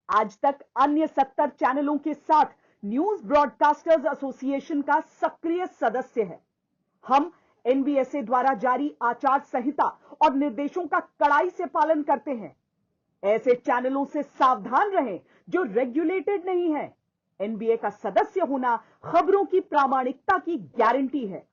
आज तक अन्य 70 चैनलों के साथ न्यूज ब्रॉडकास्टर्स एसोसिएशन का सक्रिय सदस्य है। हम एनबीएसए द्वारा जारी आचार संहिता और निर्देशों का कड़ाई से पालन करते हैं। ऐसे चैनलों से सावधान रहें जो रेगुलेटेड नहीं है। एनबीए का सदस्य होना खबरों की प्रामाणिकता की गारंटी है।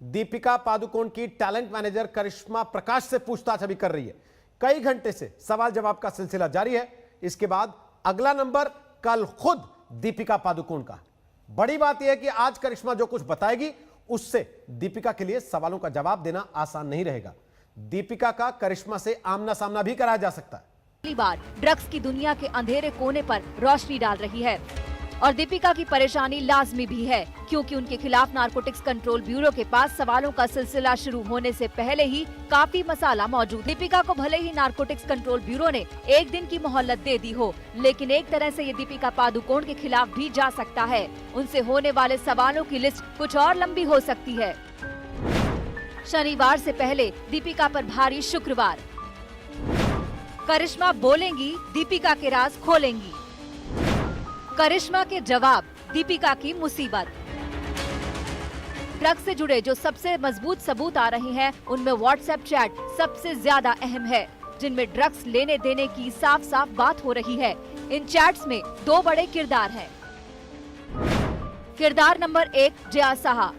दीपिका पादुकोण की टैलेंट मैनेजर करिश्मा प्रकाश से पूछताछ अभी कर रही है। कई घंटे से सवाल जवाब का सिलसिला जारी है। इसके बाद अगला नंबर कल खुद दीपिका पादुकोण का। बड़ी बात यह है कि आज करिश्मा जो कुछ बताएगी उससे दीपिका के लिए सवालों का जवाब देना आसान नहीं रहेगा। दीपिका का करिश्मा से आमना सामना भी कराया जा सकता है। पहली बार ड्रग्स की दुनिया के अंधेरे कोने पर रोशनी डाल रही है और दीपिका की परेशानी लाजमी भी है, क्योंकि उनके खिलाफ नारकोटिक्स कंट्रोल ब्यूरो के पास सवालों का सिलसिला शुरू होने से पहले ही काफी मसाला मौजूद। दीपिका को भले ही नारकोटिक्स कंट्रोल ब्यूरो ने एक दिन की मोहलत दे दी हो, लेकिन एक तरह से ये दीपिका पादुकोण के खिलाफ भी जा सकता है। उनसे होने वाले सवालों की लिस्ट कुछ और लंबी हो सकती है। शनिवार से पहले दीपिका पर भारी शुक्रवार। करिश्मा बोलेंगी, दीपिका के राज खोलेंगी। करिश्मा के जवाब, दीपिका की मुसीबत। ड्रग्स से जुड़े जो सबसे मजबूत सबूत आ रहे हैं, उनमें व्हाट्सएप चैट सबसे ज्यादा अहम है, जिनमें ड्रग्स लेने देने की साफ साफ बात हो रही है। इन चैट्स में दो बड़े किरदार हैं। किरदार नंबर 1 जया साहा,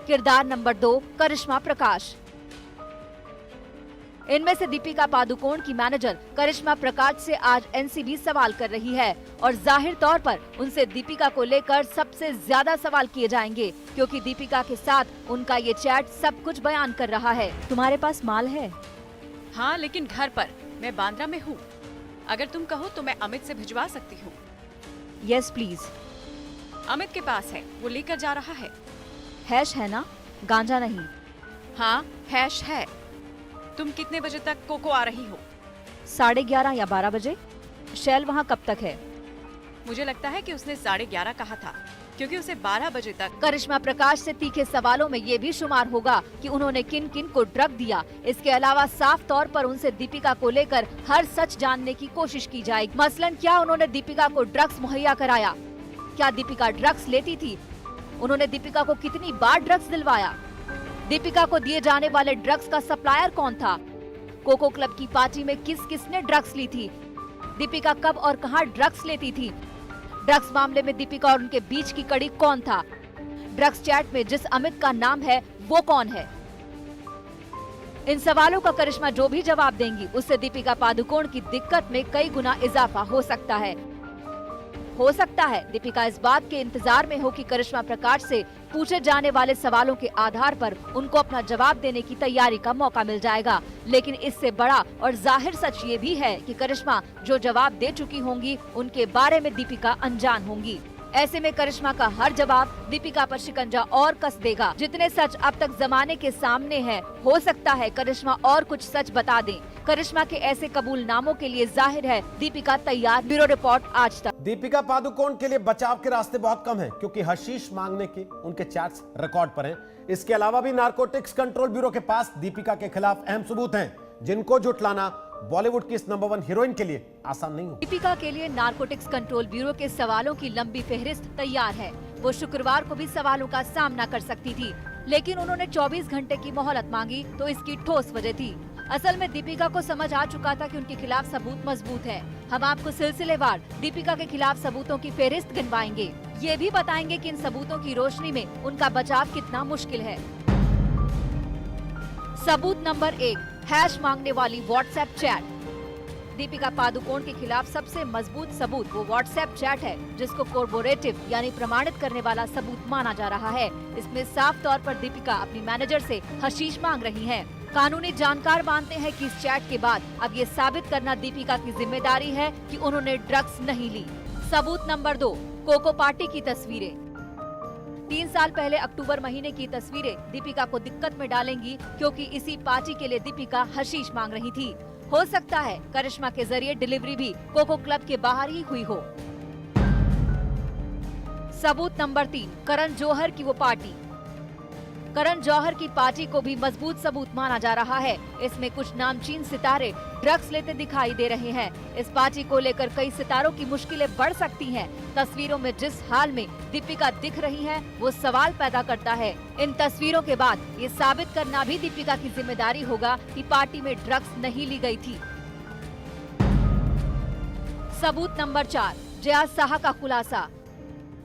किरदार नंबर 2 करिश्मा प्रकाश। इनमें से दीपिका पादुकोण की मैनेजर करिश्मा प्रकाश से आज एनसीबी सवाल कर रही है और जाहिर तौर पर उनसे दीपिका को लेकर सबसे ज्यादा सवाल किए जाएंगे, क्योंकि दीपिका के साथ उनका ये चैट सब कुछ बयान कर रहा है। तुम्हारे पास माल है? हाँ, लेकिन घर पर। मैं बांद्रा में हूँ। अगर तुम कहो तो मैं अमित से भिजवा सकती हूँ। Yes please. अमित के पास है, वो लेकर जा रहा है। हैश है ना, गांजा नहीं? हाँ, हैश है। तुम कितने बजे तक कोको आ रही हो? 11:30 या 12 बजे। शैल वहाँ कब तक है? मुझे लगता है कि उसने 11:30 कहा था, क्योंकि उसे 12 बजे तक। करिश्मा प्रकाश से तीखे सवालों में ये भी शुमार होगा कि उन्होंने किन किन को ड्रग दिया। इसके अलावा साफ तौर पर उनसे दीपिका को लेकर हर सच जानने की कोशिश की जाएगी। मसलन क्या उन्होंने दीपिका को ड्रग्स मुहैया कराया? क्या दीपिका ड्रग्स लेती थी? उन्होंने दीपिका को कितनी बार ड्रग्स दिलवाया? दीपिका को दिए जाने वाले ड्रग्स का सप्लायर कौन था? कोको क्लब की पार्टी में किस किसने ड्रग्स ली थी? दीपिका कब और कहां ड्रग्स लेती थी? ड्रग्स मामले में दीपिका और उनके बीच की कड़ी कौन था? ड्रग्स चैट में जिस अमित का नाम है वो कौन है? इन सवालों का करिश्मा जो भी जवाब देंगी, उससे दीपिका पादुकोण की दिक्कत में कई गुना इजाफा हो सकता है। हो सकता है दीपिका इस बात के इंतजार में हो कि करिश्मा प्रकाश से पूछे जाने वाले सवालों के आधार पर उनको अपना जवाब देने की तैयारी का मौका मिल जाएगा। लेकिन इससे बड़ा और जाहिर सच ये भी है कि करिश्मा जो जवाब दे चुकी होंगी, उनके बारे में दीपिका अनजान होंगी। ऐसे में करिश्मा का हर जवाब दीपिका पर शिकंजा और कस देगा। जितने सच अब तक जमाने के सामने हैं, हो सकता है करिश्मा और कुछ सच बता दें। करिश्मा के ऐसे कबूलनामों के लिए जाहिर है दीपिका तैयार। ब्यूरो रिपोर्ट, आज तक। दीपिका पादुकोण के लिए बचाव के रास्ते बहुत कम हैं, क्योंकि हशीश मांगने के उनके चैट्स रिकॉर्ड पर हैं। इसके अलावा भी नारकोटिक्स कंट्रोल ब्यूरो के पास दीपिका के खिलाफ अहम सबूत हैं, जिनको जुटलाना बॉलीवुड की इस नंबर 1 हीरोइन के लिए आसान नहीं हो। दीपिका के लिए नारकोटिक्स कंट्रोल ब्यूरो के सवालों की लंबी फहरिस्त तैयार है। वो शुक्रवार को भी सवालों का सामना कर सकती थी, लेकिन उन्होंने 24 घंटे की मोहलत मांगी तो इसकी ठोस वजह थी। असल में दीपिका को समझ आ चुका था कि उनके खिलाफ सबूत मजबूत है। हम आपको सिलसिलेवार दीपिका के खिलाफ सबूतों की फहरिस्त गिनवाएंगे। ये भी बताएंगे कि इन सबूतों की रोशनी में उनका बचाव कितना मुश्किल है। सबूत नंबर 1, हैश मांगने वाली व्हाट्सएप चैट। दीपिका पादुकोण के खिलाफ सबसे मजबूत सबूत वो व्हाट्सएप चैट है, जिसको कोर्बोरेटिव यानी प्रमाणित करने वाला सबूत माना जा रहा है। इसमें साफ तौर पर दीपिका अपनी मैनेजर से हशीश मांग रही हैं। कानूनी जानकार मानते हैं कि इस चैट के बाद अब ये साबित करना दीपिका की जिम्मेदारी है कि उन्होंने ड्रग्स नहीं ली। सबूत नंबर 2, कोको पार्टी की तस्वीरें। 3 साल पहले अक्टूबर महीने की तस्वीरें दीपिका को दिक्कत में डालेंगी, क्योंकि इसी पार्टी के लिए दीपिका हशीश मांग रही थी। हो सकता है करिश्मा के जरिए डिलीवरी भी कोको क्लब के बाहर ही हुई हो। सबूत नंबर 3, करण जौहर की वो पार्टी। करण जौहर की पार्टी को भी मजबूत सबूत माना जा रहा है। इसमें कुछ नामचीन सितारे ड्रग्स लेते दिखाई दे रहे हैं। इस पार्टी को लेकर कई सितारों की मुश्किलें बढ़ सकती हैं। तस्वीरों में जिस हाल में दीपिका दिख रही है वो सवाल पैदा करता है। इन तस्वीरों के बाद ये साबित करना भी दीपिका की जिम्मेदारी होगा कि पार्टी में ड्रग्स नहीं ली गई थी। सबूत नंबर 4, जया साहा का खुलासा।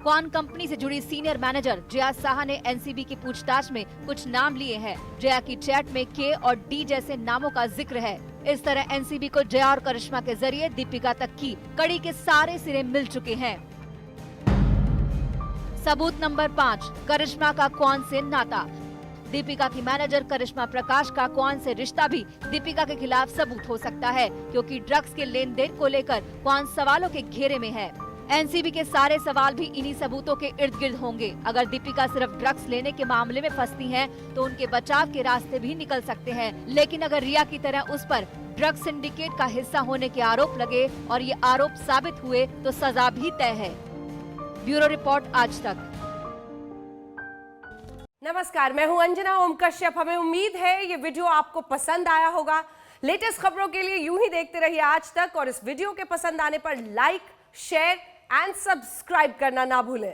क्वान कंपनी से जुड़ी सीनियर मैनेजर जया साहा ने एनसीबी की पूछताछ में कुछ नाम लिए हैं। जया की चैट में के और डी जैसे नामों का जिक्र है। इस तरह एनसीबी को जया और करिश्मा के जरिए दीपिका तक की कड़ी के सारे सिरे मिल चुके हैं। सबूत नंबर 5, करिश्मा का क्वान से नाता। दीपिका की मैनेजर करिश्मा प्रकाश का क्वान से रिश्ता भी दीपिका के खिलाफ सबूत हो सकता है, क्योंकि ड्रग्स के लेन देन को लेकर क्वान सवालों के घेरे में है। एनसीबी के सारे सवाल भी इन्हीं सबूतों के इर्द गिर्द होंगे। अगर दीपिका सिर्फ ड्रग्स लेने के मामले में फंसती हैं, तो उनके बचाव के रास्ते भी निकल सकते हैं। लेकिन अगर रिया की तरह उस पर ड्रग्स सिंडिकेट का हिस्सा होने के आरोप लगे और ये आरोप साबित हुए तो सजा भी तय है। ब्यूरो रिपोर्ट, आज तक। नमस्कार, मैं हूं अंजना ओम कश्यप। हमें उम्मीद है ये वीडियो आपको पसंद आया होगा। लेटेस्ट खबरों के लिए यूं ही देखते रहिए आज तक, और इस वीडियो के पसंद आने पर लाइक, शेयर एंड सब्सक्राइब करना ना भूलें।